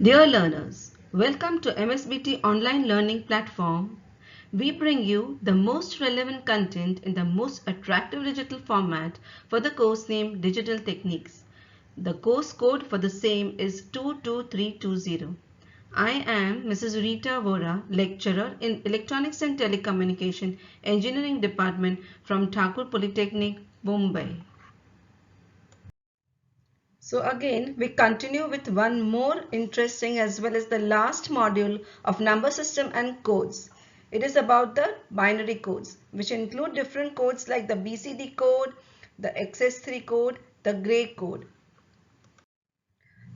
Dear learners, welcome to MSBT online learning platform. We bring you the most relevant content in the most attractive digital format for the course named Digital Techniques. The course code for the same is 22320. I am Mrs. Rita Vora, lecturer in Electronics and Telecommunication Engineering Department from Thakur Polytechnic, Mumbai. So again, we continue with one more interesting as well as the last module of number system and codes. It is about the binary codes, which include different codes like the BCD code, the XS3 code, the gray code.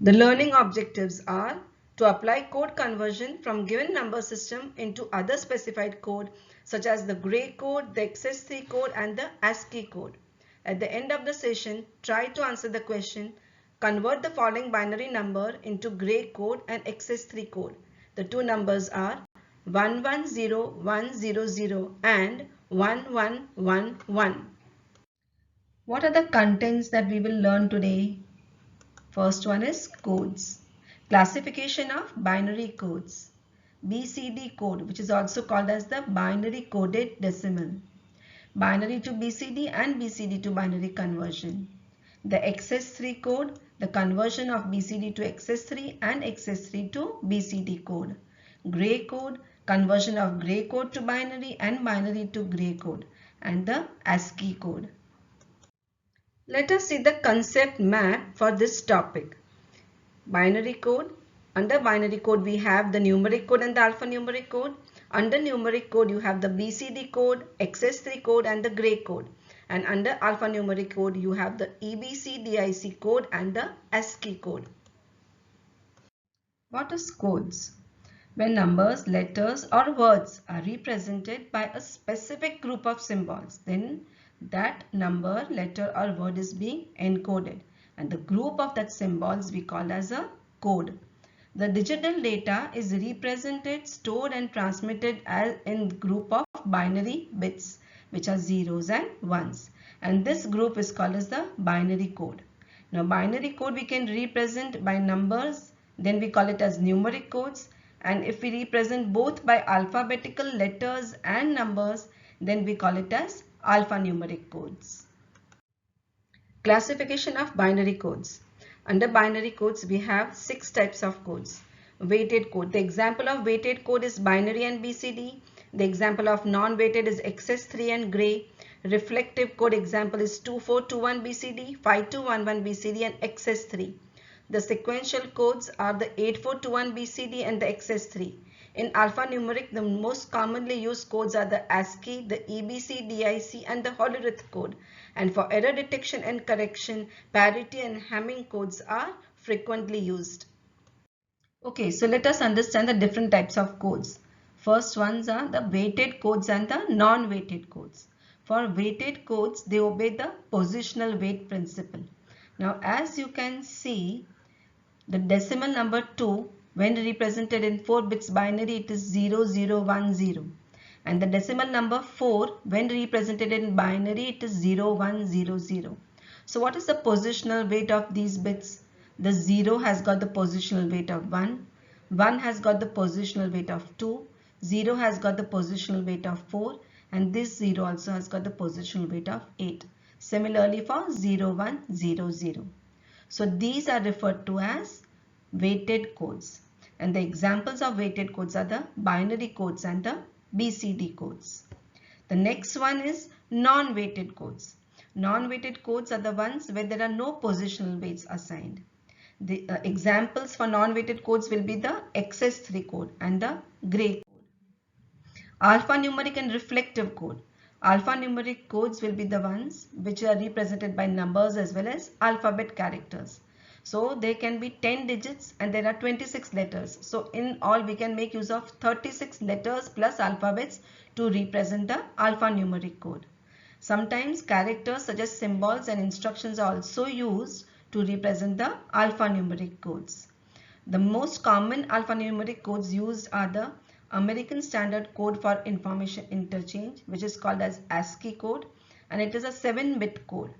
The learning objectives are to apply code conversion from given number system into other specified code such as the gray code, the XS3 code and the ASCII code. At the end of the session, try to answer the question, convert the following binary number into gray code and XS3 code. The two numbers are 110100 and 1111. What are the contents that we will learn today? First one is codes. Classification of binary codes. BCD code, which is also called as the binary coded decimal. Binary to BCD and BCD to binary conversion. The XS3 code, the conversion of BCD to XS3 and XS3 to BCD code. Gray code, conversion of gray code to binary and binary to gray code. And the ASCII code. Let us see the concept map for this topic. Binary code. Under binary code we have the numeric code and the alphanumeric code. Under numeric code you have the BCD code, XS3 code and the gray code. And under alphanumeric code you have the EBC, DIC code and the ASCII code. What is codes? When numbers, letters or words are represented by a specific group of symbols, then that number, letter or word is being encoded and the group of that symbols we call as a code. The digital data is represented, stored and transmitted as in group of binary bits which are zeros and ones, and this group is called as the binary code. Now binary code we can represent by numbers, then we call it as numeric codes, and if we represent both by alphabetical letters and numbers, then we call it as alphanumeric codes. Classification of binary codes. Under binary codes, we have 6 types of codes. Weighted code. The example of weighted code is binary and BCD. The example of non-weighted is XS3 and gray. Reflective code example is 2421 BCD, 5211 BCD and XS3. The sequential codes are the 8421 BCD and the XS3. In alphanumeric, the most commonly used codes are the ASCII, the EBC, DIC and the Hollerith code. And for error detection and correction, parity and Hamming codes are frequently used. Okay, so let us understand the different types of codes. First ones are the weighted codes and the non-weighted codes. For weighted codes, they obey the positional weight principle. Now, as you can see, the decimal number 2, when represented in 4 bits binary, it is 0010. And the decimal number 4, when represented in binary, it is 0100. So what is the positional weight of these bits? The 0 has got the positional weight of 1. 1 has got the positional weight of 2. 0 has got the positional weight of 4. And this 0 also has got the positional weight of 8. Similarly for 0100. So these are referred to as weighted codes. And the examples of weighted codes are the binary codes and the BCD codes. The next one is non-weighted codes. Non-weighted codes are the ones where there are no positional weights assigned. The examples for non-weighted codes will be the XS3 code and the gray code. Alphanumeric and reflective code. Alphanumeric codes will be the ones which are represented by numbers as well as alphabet characters. So there can be 10 digits and there are 26 letters. So in all we can make use of 36 letters plus alphabets to represent the alphanumeric code. Sometimes characters such as symbols and instructions are also used to represent the alphanumeric codes. The most common alphanumeric codes used are the American Standard Code for Information Interchange, which is called as ASCII code, and it is a 7-bit code.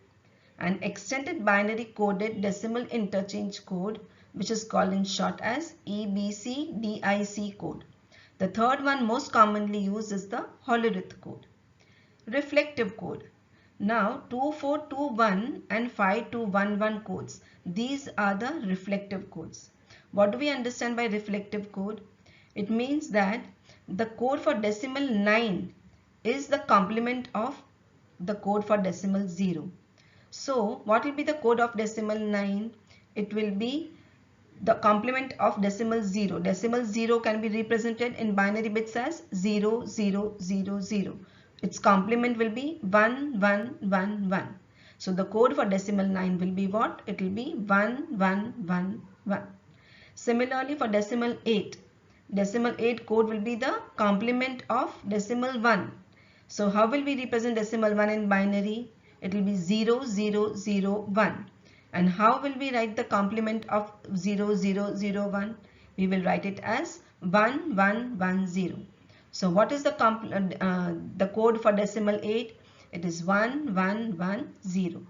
An extended binary coded decimal interchange code, which is called in short as EBCDIC code. The third one most commonly used is the Hollerith code. Reflective code. Now 2421 and 5211 codes. These are the reflective codes. What do we understand by reflective code? It means that the code for decimal 9 is the complement of the code for decimal 0. So what will be the code of decimal 9? It will be the complement of decimal 0. Decimal 0 can be represented in binary bits as 0, 0, 0, 0. Its complement will be 1, 1, 1, 1. So the code for decimal 9 will be what? It will be 1, 1, 1, 1. Similarly for decimal 8 code will be the complement of decimal 1. So how will we represent decimal 1 in binary? It will be 0, 0, 0, 1. And how will we write the complement of 0, 0, 0, 1? We will write it as 1, 1, 1, 0. So what is the code for decimal 8? It is 1, 1, 1, 0.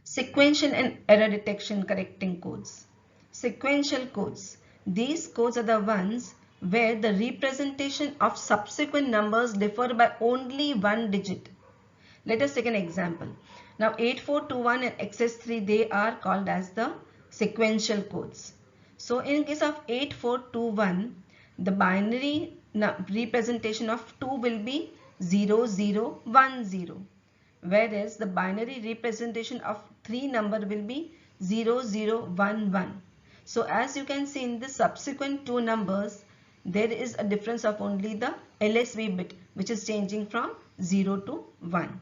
Sequential and error detection correcting codes. Sequential codes. These codes are the ones where the representation of subsequent numbers differ by only one digit. Let us take an example. Now 8421 and XS3, they are called as the sequential codes. So in case of 8421, the binary representation of 2 will be 0010, whereas the binary representation of 3 number will be 0011. So as you can see in the subsequent two numbers, there is a difference of only the LSB bit, which is changing from 0 to 1.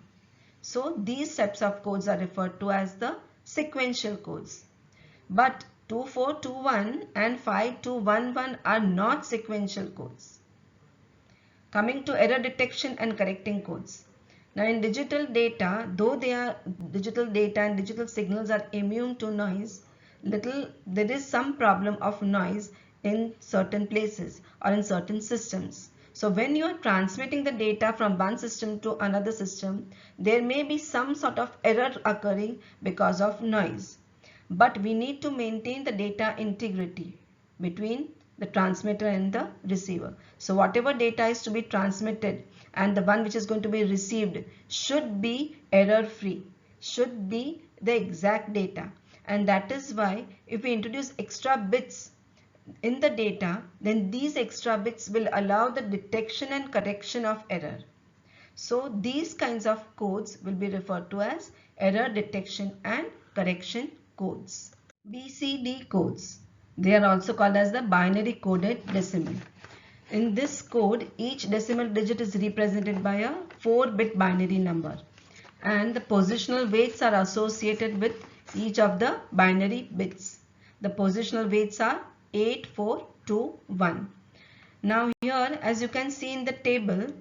So these types of codes are referred to as the sequential codes. But 2421 and 5211 are not sequential codes. Coming to error detection and correcting codes. Now in digital data, though digital data and digital signals are immune to noise, there is some problem of noise in certain places or in certain systems. So when you are transmitting the data from one system to another system, there may be some sort of error occurring because of noise. But we need to maintain the data integrity between the transmitter and the receiver. So whatever data is to be transmitted and the one which is going to be received should be error free, should be the exact data. And that is why if we introduce extra bits in the data, then these extra bits will allow the detection and correction of error. So these kinds of codes will be referred to as error detection and correction codes. BCD codes. They are also called as the binary coded decimal. In this code, each decimal digit is represented by a 4-bit binary number, and the positional weights are associated with each of the binary bits. The positional weights are 8, 4, 2, 1. Now here, as you can see in the table,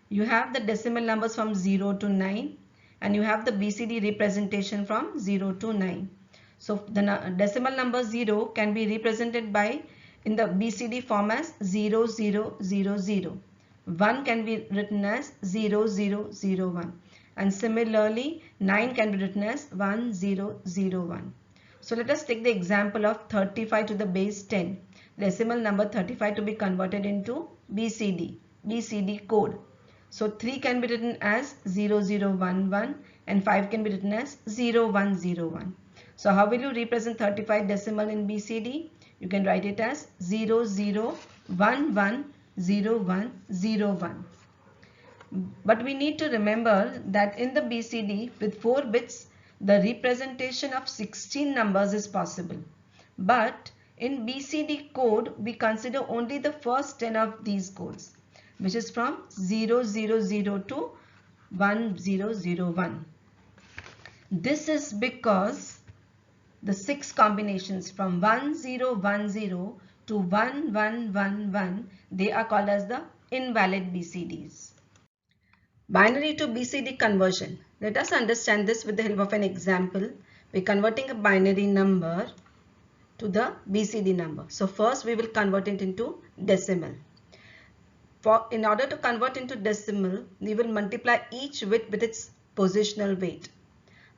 you have the decimal numbers from 0 to 9 and you have the BCD representation from 0 to 9. So the decimal number 0 can be represented by in the BCD form as 0, 0, 0, 0. 1 can be written as 0, 0, 0, 1. And similarly, 9 can be written as 1, 0, 0, 1. So let us take the example of 35 to the base 10. Decimal number 35 to be converted into BCD code. So 3 can be written as 0011 and 5 can be written as 0101. So how will you represent 35 decimal in BCD? You can write it as 00110101. But we need to remember that in the BCD with 4 bits, the representation of 16 numbers is possible. But in BCD code, we consider only the first 10 of these codes, which is from 0000 to 1001. This is because the 6 combinations from 1010 to 1111, they are called as the invalid BCDs. Binary to BCD conversion. Let us understand this with the help of an example. We are converting a binary number to the BCD number. So first we will convert it into decimal. In order to convert into decimal, we will multiply each bit with its positional weight.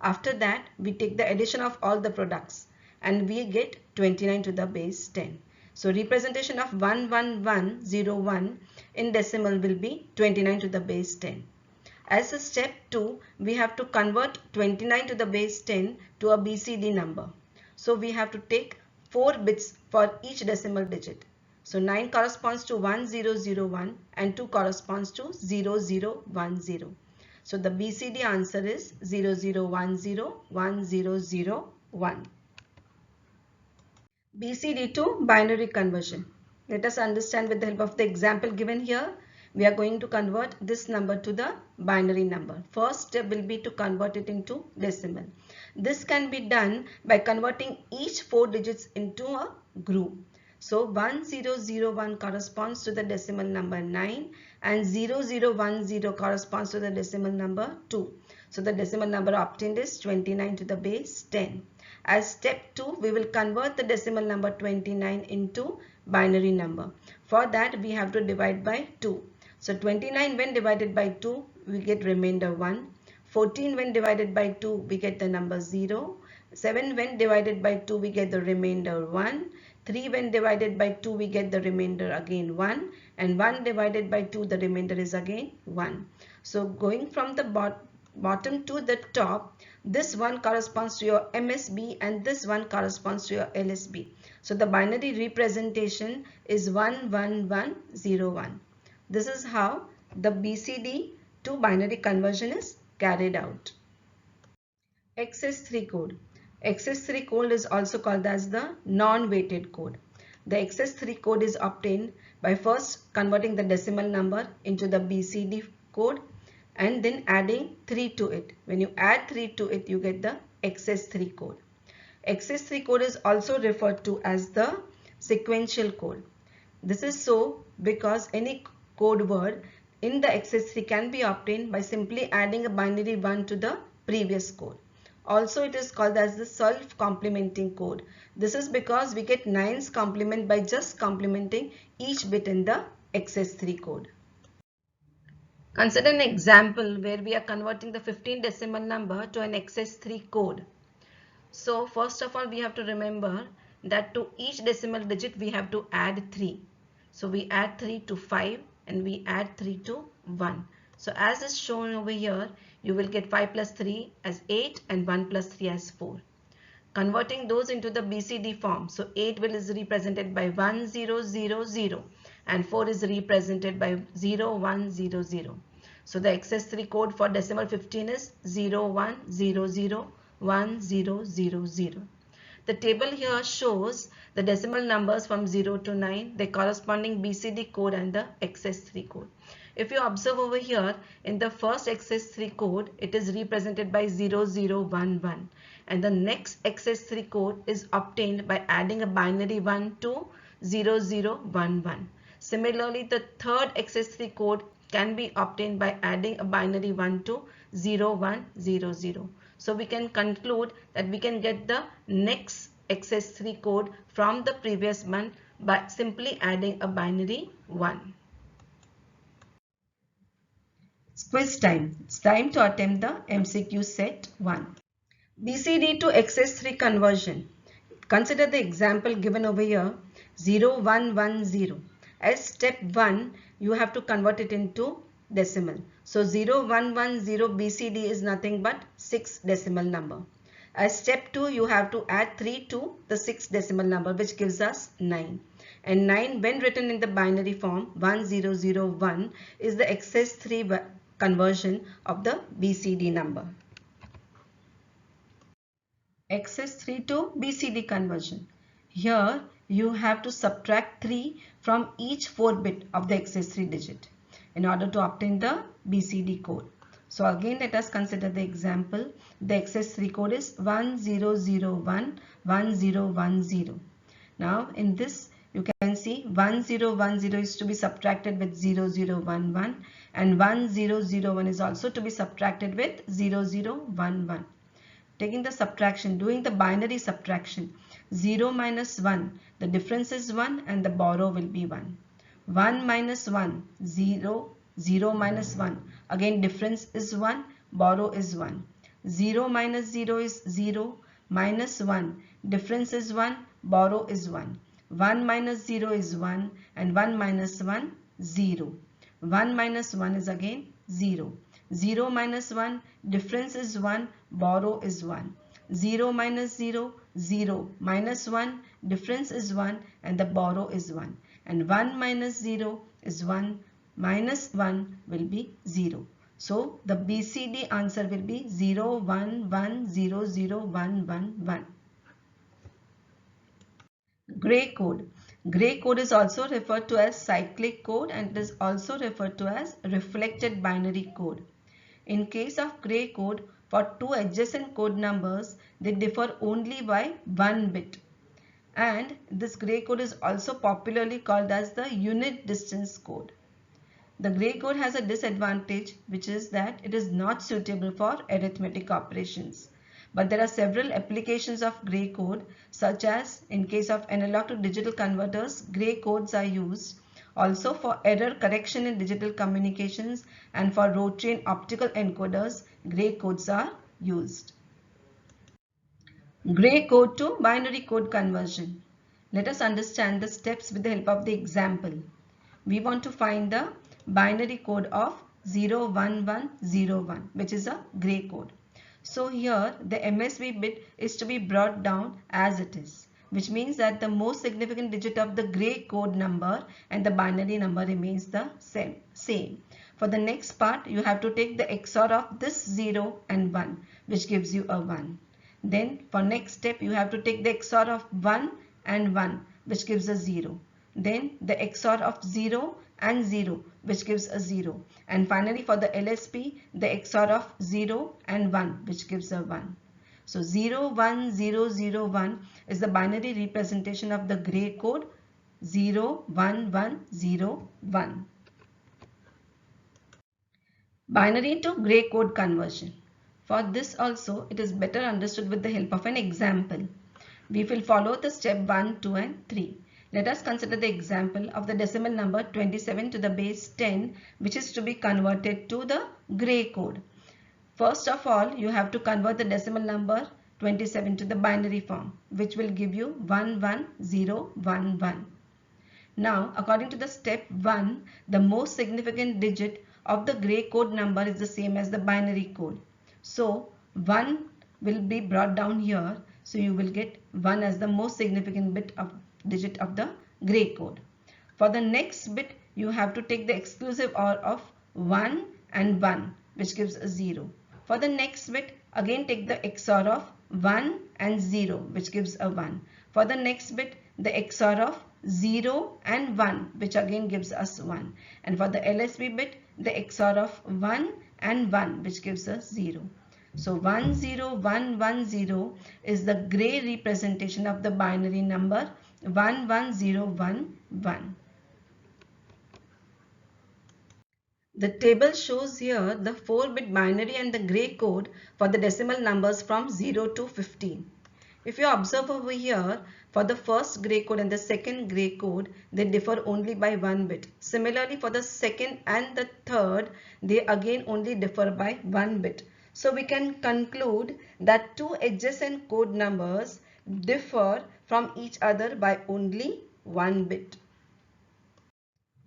After that, we take the addition of all the products and we get 29 to the base 10. So representation of 11101 in decimal will be 29 to the base 10. As a step 2, we have to convert 29 to the base 10 to a BCD number. So we have to take 4 bits for each decimal digit. So 9 corresponds to 1001 and 2 corresponds to 0010. So the BCD answer is 00101001. BCD to binary conversion. Let us understand with the help of the example given here. We are going to convert this number to the binary number. First step will be to convert it into decimal. This can be done by converting each 4 digits into a group. So 1001 corresponds to the decimal number 9 and 0010 corresponds to the decimal number 2. So the decimal number obtained is 29 to the base 10. As step 2, we will convert the decimal number 29 into binary number. For that, we have to divide by 2. So 29 when divided by 2, we get remainder 1. 14 when divided by 2, we get the number 0. 7 when divided by 2, we get the remainder 1. 3 when divided by 2, we get the remainder again 1. And 1 divided by 2, the remainder is again 1. So going from the bottom to the top, this one corresponds to your MSB and this one corresponds to your LSB. So the binary representation is 11101. This is how the BCD to binary conversion is carried out. XS3 code. XS3 code is also called as the non-weighted code. The XS3 code is obtained by first converting the decimal number into the BCD code and then adding 3 to it. When you add 3 to it, you get the XS3 code. XS3 code is also referred to as the sequential code. This is so because any code word in the XS3 can be obtained by simply adding a binary 1 to the previous code. Also, it is called as the self-complementing code. This is because we get 9's complement by just complementing each bit in the XS3 code. Consider an example where we are converting the 15 decimal number to an XS3 code. So first of all, we have to remember that to each decimal digit we have to add 3. So we add 3 to 5 and we add 3 to 1. So as is shown over here, you will get 5 plus 3 as 8 and 1 plus 3 as 4. Converting those into the BCD form. So 8 is represented by 1000 and 4 is represented by 0100. So the XS3 code for decimal 15 is 01001000. The table here shows the decimal numbers from 0 to 9, the corresponding BCD code and the XS3 code. If you observe over here, in the first XS3 code, it is represented by 0011 and the next XS3 code is obtained by adding a binary 1 to 0011. Similarly, the third XS3 code can be obtained by adding a binary 1 to 0100. So we can conclude that we can get the next XS3 code from the previous one by simply adding a binary 1. It's quiz time. It's time to attempt the MCQ set 1. BCD to XS3 conversion. Consider the example given over here, 0110. As step 1, you have to convert it into decimal. So 0110 BCD is nothing but 6 decimal number. As step 2, you have to add 3 to the 6 decimal number, which gives us 9. And 9 when written in the binary form 1001 is the XS3 conversion of the BCD number. XS3 to BCD conversion. Here you have to subtract 3 from each 4 bit of the XS3 digit in order to obtain the BCD code. So again, let us consider the example. The XS3 code is 10011010. Now in this you can see 1010 is to be subtracted with 0011 and 1001 is also to be subtracted with 0011. Taking the subtraction, doing the binary subtraction, 0 minus 1, the difference is 1 and the borrow will be 1. 1 minus 1, 0, 0 minus 1, again difference is 1, borrow is 1. 0 minus 0 is 0, minus 1, difference is 1, borrow is 1. 1 minus 0 is 1 and 1 minus 1, 0. 1 minus 1 is again 0. 0 minus 1, difference is 1, borrow is 1. 0 minus 0, 0 minus 1, difference is 1 and the borrow is 1. And 1 minus 0 is 1, minus 1 will be 0. So the BCD answer will be 0, 1, 1, 0, 0, 1, 1, 1. Gray code. Gray code is also referred to as cyclic code and it is also referred to as reflected binary code. In case of gray code, for two adjacent code numbers, they differ only by 1 bit. And this gray code is also popularly called as the unit distance code. The gray code has a disadvantage, which is that it is not suitable for arithmetic operations. But there are several applications of gray code, such as in case of analog to digital converters, gray codes are used. Also for error correction in digital communications and for rotary and optical encoders, gray codes are used. Gray code to binary code conversion. Let us understand the steps with the help of the example. We want to find the binary code of 01101, which is a gray code. So here the MSB bit is to be brought down as it is, which means that the most significant digit of the gray code number and the binary number remains the same. For the next part, you have to take the XOR of this 0 and 1, which gives you a 1. Then for next step, you have to take the XOR of 1 and 1, which gives a 0. Then the XOR of 0 and 0, which gives a 0. And finally for the LSB, the XOR of 0 and 1, which gives a 1. So 01001 is the binary representation of the gray code 01101. Binary to gray code conversion. For this also, it is better understood with the help of an example. We will follow the step 1, 2 and 3. Let us consider the example of the decimal number 27 to the base 10, which is to be converted to the gray code. First of all, you have to convert the decimal number 27 to the binary form, which will give you 11011. Now, according to the step 1, the most significant digit of the gray code number is the same as the binary code. So, 1 will be brought down here. So, you will get 1 as the most significant digit of the gray code. For the next bit, you have to take the exclusive OR of 1 and 1, which gives a 0. For the next bit, again take the XOR of 1 and 0, which gives a 1. For the next bit, the XOR of 0 and 1, which again gives us 1. And for the LSB bit, the XOR of 1 and 1, which gives us 0. So 10110 is the gray representation of the binary number 11011. The table shows here the 4-bit binary and the gray code for the decimal numbers from 0 to 15. If you observe over here, for the first gray code and the second gray code, they differ only by 1 bit. Similarly, for the second and the third, they again only differ by 1 bit. So we can conclude that two adjacent code numbers differ from each other by only 1 bit.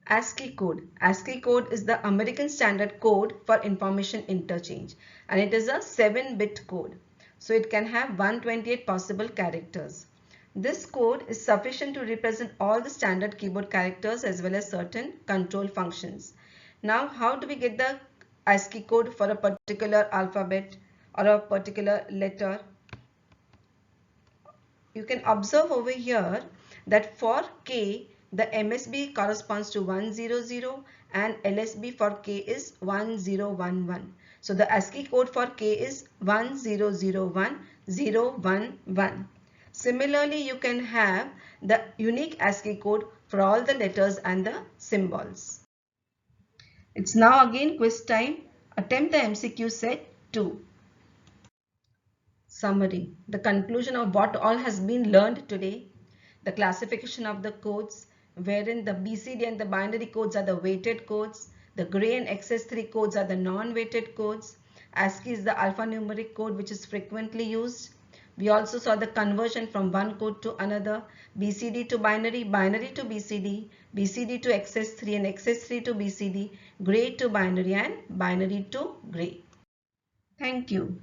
ASCII code. ASCII code is the American Standard Code for Information Interchange, and it is a 7-bit code. So it can have 128 possible characters. This code is sufficient to represent all the standard keyboard characters as well as certain control functions. Now, how do we get the ASCII code for a particular alphabet or a particular letter? You can observe over here that for K, the MSB corresponds to 100 and LSB for K is 1011. So the ASCII code for K is 1001011. Similarly, you can have the unique ASCII code for all the letters and the symbols. It's now again quiz time. Attempt the MCQ set 2. Summary. The conclusion of what all has been learned today. The classification of the codes, wherein the BCD and the binary codes are the weighted codes. The gray and XS3 codes are the non-weighted codes. ASCII is the alphanumeric code which is frequently used. We also saw the conversion from one code to another, BCD to binary, binary to BCD, BCD to XS3 and XS3 to BCD, gray to binary and binary to gray. Thank you.